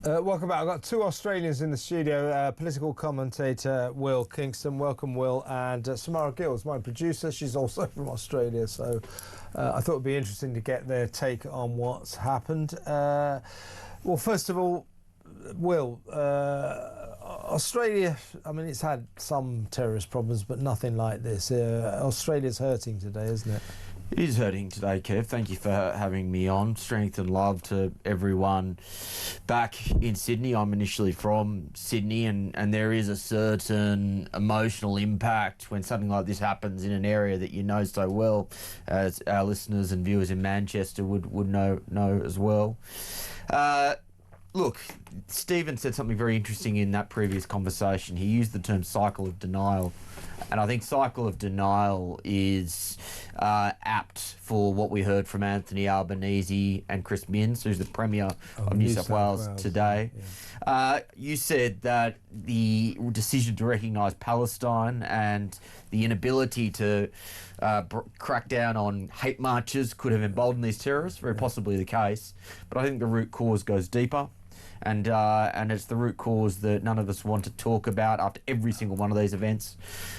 Welcome back. I've got two Australians in the studio, political commentator Will Kingston. Welcome, Will. And Samara Gills, my producer. She's also from Australia, so I thought it would be interesting to get their take on what's happened. Well, first of all, Will, Australia, I mean, it's had some terrorist problems, but nothing like this. Australia's hurting today, isn't it? It is hurting today, Kev. Thank you for having me on. Strength and love to everyone back in Sydney. I'm initially from Sydney, and there is a certain emotional impact when something like this happens in an area that you know so well, as our listeners and viewers in Manchester would know as well. Look, Stephen said something very interesting in that previous conversation. He used the term cycle of denial. And I think cycle of denial is apt for what we heard from Anthony Albanese and Chris Minns, who's the Premier of New South Wales today. Yeah. You said that the decision to recognise Palestine and the inability to crack down on hate marches could have emboldened these terrorists, very possibly the case. But I think the root cause goes deeper. And it's the root cause that none of us want to talk about after every single one of these events,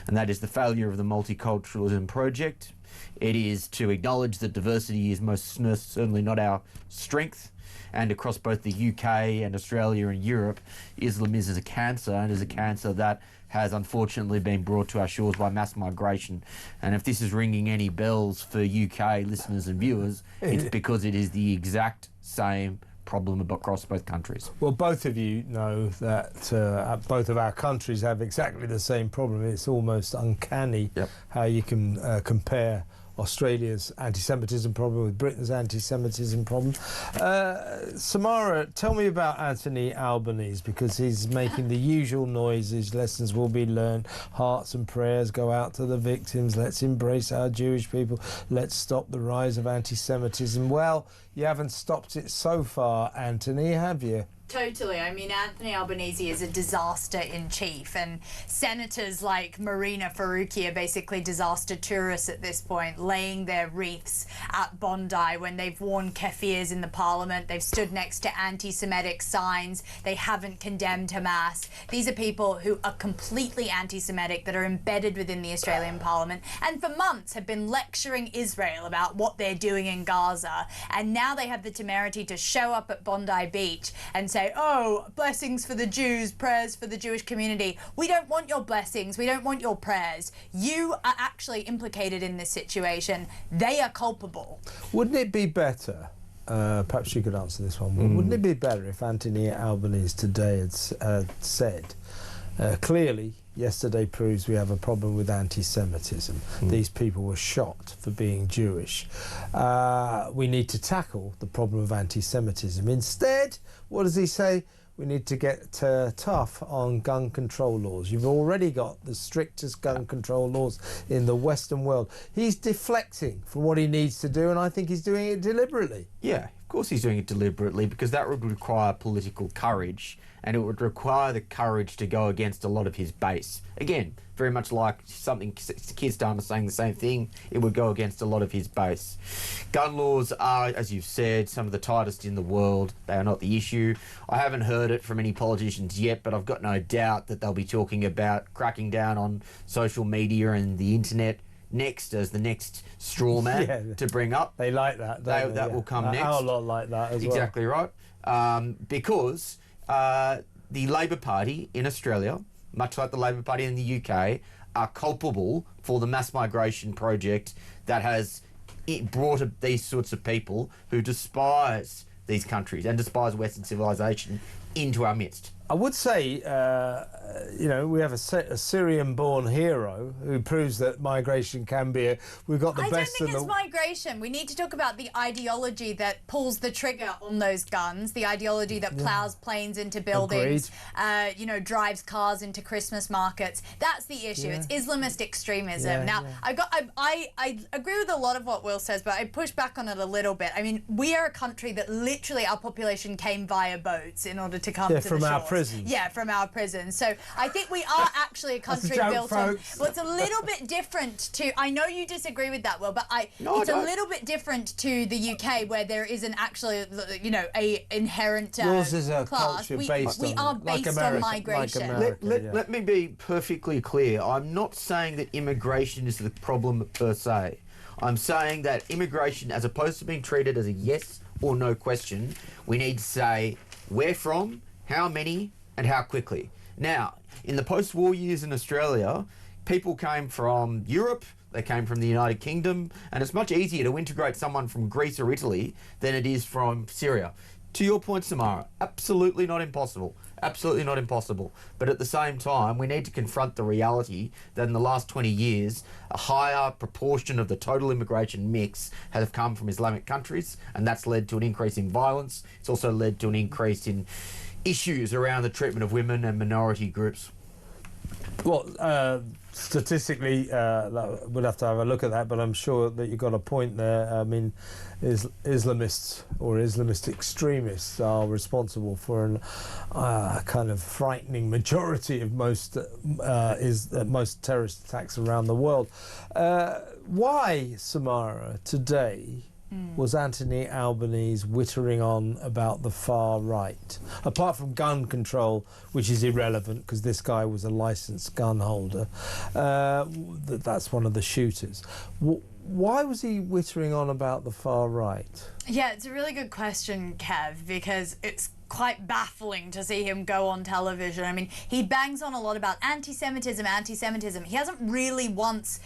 and that is the failure of the multiculturalism project. It is to acknowledge that diversity is most certainly not our strength, and across both the UK and Australia and Europe, Islam is a cancer, and is a cancer that has unfortunately been brought to our shores by mass migration. And if this is ringing any bells for UK listeners and viewers, it's because it is the exact same problem across both countries. Well, both of you know that both of our countries have exactly the same problem. It's almost uncanny how you can compare Australia's anti-Semitism problem with Britain's anti-Semitism problem. Samara, tell me about Anthony Albanese, because he's making the usual noises. Lessons will be learned, hearts and prayers go out to the victims, let's embrace our Jewish people, let's stop the rise of anti-Semitism. Well, you haven't stopped it so far, Anthony, have you? Totally. I mean, Anthony Albanese is a disaster in chief, and senators like Marina Faruqi are basically disaster tourists at this point, laying their wreaths at Bondi when they've worn keffirs in the parliament, they've stood next to anti-Semitic signs, they haven't condemned Hamas. These are people who are completely anti-Semitic, that are embedded within the Australian parliament, and for months have been lecturing Israel about what they're doing in Gaza, and now they have the temerity to show up at Bondi Beach and say, oh, blessings for the Jews, prayers for the Jewish community. We don't want your blessings. We don't want your prayers. You are actually implicated in this situation. They are culpable. Wouldn't it be better, perhaps you could answer this one, wouldn't it be better if Anthony Albanese today had said, clearly, yesterday proves we have a problem with anti-Semitism. These people were shot for being Jewish. We need to tackle the problem of anti-Semitism. Instead, what does he say? We need to get tough on gun control laws. You've already got the strictest gun control laws in the Western world. He's deflecting from what he needs to do, and I think he's doing it deliberately. Yeah, of course he's doing it deliberately, because that would require political courage, and it would require the courage to go against a lot of his base. Again, very much like something Keir Starmer saying the same thing, it would go against a lot of his base. Gun laws are, as you've said, some of the tightest in the world. They are not the issue. I haven't heard it from any politicians yet, but I've got no doubt that they'll be talking about cracking down on social media and the internet next as the next straw man to bring up. They like that, don't they? That will come next. Our lot like that as well. Exactly right. Because the Labor Party in Australia, much like the Labor Party in the UK, are culpable for the mass migration project that has brought these sorts of people who despise these countries and despise Western civilization into our midst. I would say, you know, we have a Syrian-born hero who proves that migration can be we've got the best. I don't think it's migration. We need to talk about the ideology that pulls the trigger on those guns, the ideology that plows planes into buildings, you know, drives cars into Christmas markets. That's the issue. It's Islamist extremism. I agree with a lot of what Will says, but I push back on it a little bit. I mean, we are a country that literally our population came via boats in order to come to from the our shores. prisons. Yeah, from our prisons. So I think we are actually a country joke, built on... folks. Well, it's a little bit different to... I know you disagree with that, Will, but it's a little bit different to the UK, where there isn't actually, you know, a inherent Yours is a class. culture based we on... are based on migration. Let me be perfectly clear. I'm not saying that immigration is the problem per se. I'm saying that immigration, as opposed to being treated as a yes or no question, we need to say where from, how many, and how quickly. Now, in the post-war years in Australia, people came from Europe, they came from the United Kingdom, and it's much easier to integrate someone from Greece or Italy than it is from Syria. To your point, Samara, absolutely not impossible. Absolutely not impossible. But at the same time, we need to confront the reality that in the last 20 years, a higher proportion of the total immigration mix has come from Islamic countries, and that's led to an increase in violence. It's also led to an increase in issues around the treatment of women and minority groups. Well, statistically, we'll have to have a look at that, but I'm sure that you've got a point there. I mean, Islamists or Islamist extremists are responsible for a kind of frightening majority of most terrorist attacks around the world. Why, Samara, today was Anthony Albanese wittering on about the far right? Apart from gun control, which is irrelevant because this guy was a licensed gun holder, that's one of the shooters. Why was he wittering on about the far right? Yeah, it's a really good question, Kev, because it's quite baffling to see him go on television. I mean, he bangs on a lot about anti-Semitism. He hasn't really once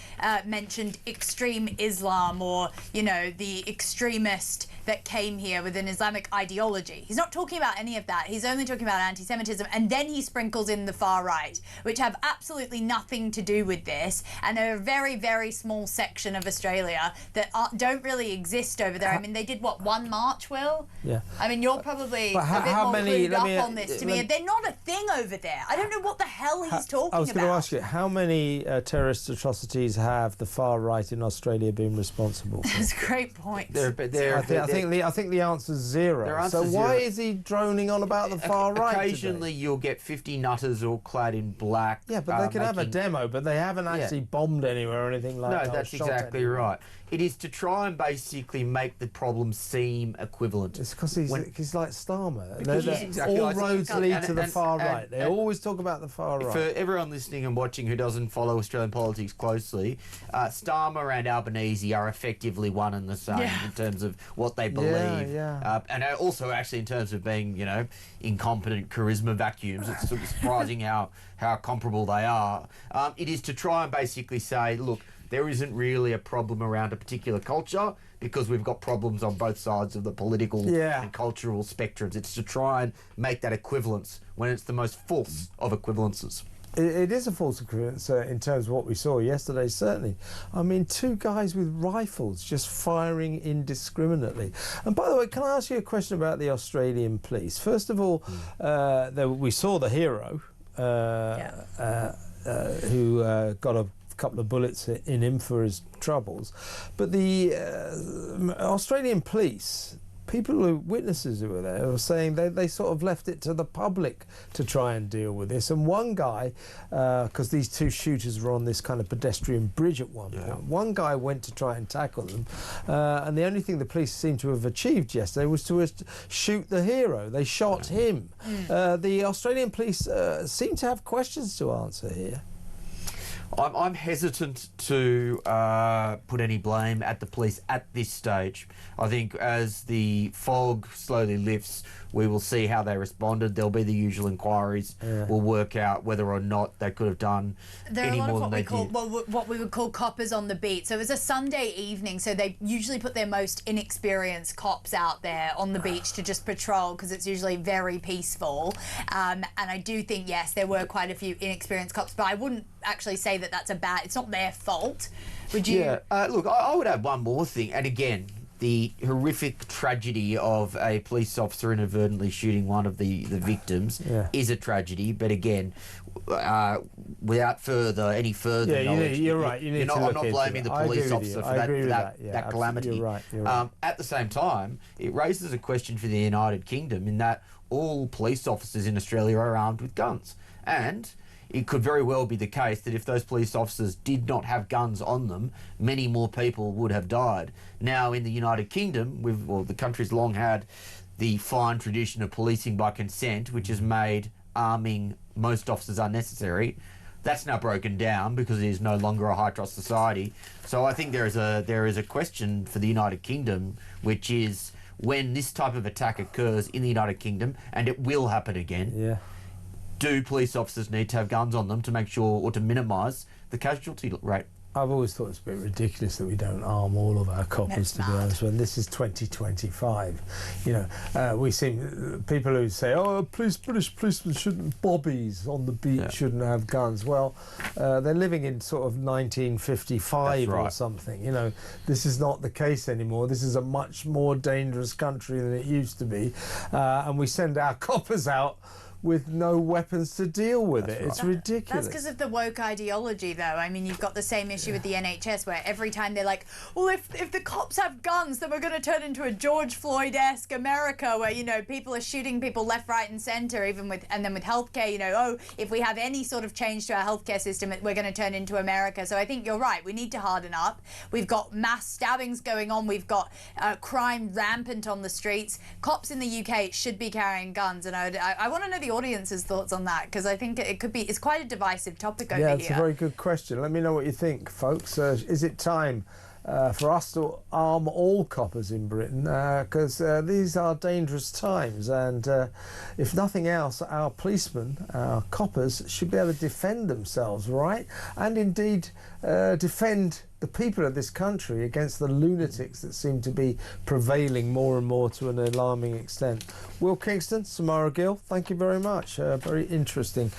mentioned extreme Islam or, you know, the extremist that came here with an Islamic ideology. He's not talking about any of that. He's only talking about anti-Semitism, and then he sprinkles in the far right, which have absolutely nothing to do with this, and they're a very, very small section of Australia that don't really exist over there. I mean, they did, what, one march, Will? Yeah. I mean, you're probably a bit more clued up on this to me. They're not a thing over there. I don't know what the hell he's talking about. I was going to ask you, how many terrorist atrocities have the far right in Australia been responsible for? That's a great point. I think the answer's zero. So why is he droning on about the far right Occasionally today? you'll get 50 nutters all clad in black. Yeah, but they can have a demo, but they haven't actually bombed anywhere or anything like that. No, that's exactly right. It is to try and basically make the problem seem equivalent. It's because he's like Starmer. Exactly all right. roads lead to the far right. They always talk about the far right. For everyone listening and watching who doesn't follow Australian politics closely, Starmer and Albanese are effectively one and the same in terms of what they believe. And also actually in terms of being, you know, incompetent charisma vacuums. It's sort of surprising how comparable they are. It is to try and basically say, look, there isn't really a problem around a particular culture because we've got problems on both sides of the political and cultural spectrums. It's to try and make that equivalence when it's the most false of equivalences. It is a false equivalence in terms of what we saw yesterday, certainly. I mean, two guys with rifles just firing indiscriminately. And by the way, can I ask you a question about the Australian police? First of all, we saw the hero who got a couple of bullets in him for his troubles, but the Australian police, witnesses who were there, were saying they sort of left it to the public to try and deal with this. And one guy, because these two shooters were on this kind of pedestrian bridge at one point, one guy went to try and tackle them, and the only thing the police seemed to have achieved yesterday was to shoot the hero. They shot him. The Australian police seem to have questions to answer here. I'm hesitant to put any blame at the police at this stage. I think as the fog slowly lifts, we will see how they responded. There'll be the usual inquiries. We'll work out whether or not they could have done any more than they did. What we would call coppers on the beat. So it was a Sunday evening, so they usually put their most inexperienced cops out there on the beach to just patrol because it's usually very peaceful. And I do think, yes, there were quite a few inexperienced cops, but I wouldn't actually say that that's it's not their fault. Would you? Yeah, look, I would add one more thing, and again, the horrific tragedy of a police officer inadvertently shooting one of the victims is a tragedy, but again, without any further knowledge, you're right. I'm not blaming the police officer for that calamity. You're right. At the same time, it raises a question for the United Kingdom in that all police officers in Australia are armed with guns. And it could very well be the case that if those police officers did not have guns on them, many more people would have died. Now, in the United Kingdom, the country's long had the fine tradition of policing by consent, which has made arming most officers unnecessary. That's now broken down because it is no longer a high trust society. So I think there is a question for the United Kingdom, which is when this type of attack occurs in the United Kingdom, and it will happen again, do police officers need to have guns on them to make sure or to minimise the casualty rate? I've always thought it's a bit ridiculous that we don't arm all of our coppers, to be honest, when this is 2025. You know, we see people who say, oh, British policemen shouldn't, bobbies on the beach shouldn't have guns. Well, they're living in sort of 1955 or something. You know, this is not the case anymore. This is a much more dangerous country than it used to be. And we send our coppers out with no weapons to deal with it. It's ridiculous. That's because of the woke ideology, though. I mean, you've got the same issue with the NHS, where every time they're like, well, if the cops have guns, then we're going to turn into a George Floyd-esque America, where, you know, people are shooting people left, right, and centre, and then with healthcare, you know, oh, if we have any sort of change to our healthcare system, we're going to turn into America. So I think you're right. We need to harden up. We've got mass stabbings going on. We've got crime rampant on the streets. Cops in the UK should be carrying guns, and I want to know the audience's thoughts on that, because I think it's quite a divisive topic over here. Yeah, it's a very good question. Let me know what you think, folks. Is it time for us to arm all coppers in Britain? Because these are dangerous times, and if nothing else, our policemen, our coppers, should be able to defend themselves, right? And indeed defend the people of this country against the lunatics that seem to be prevailing more and more to an alarming extent. Will Kingston, Samara Gill, thank you very much. Very interesting.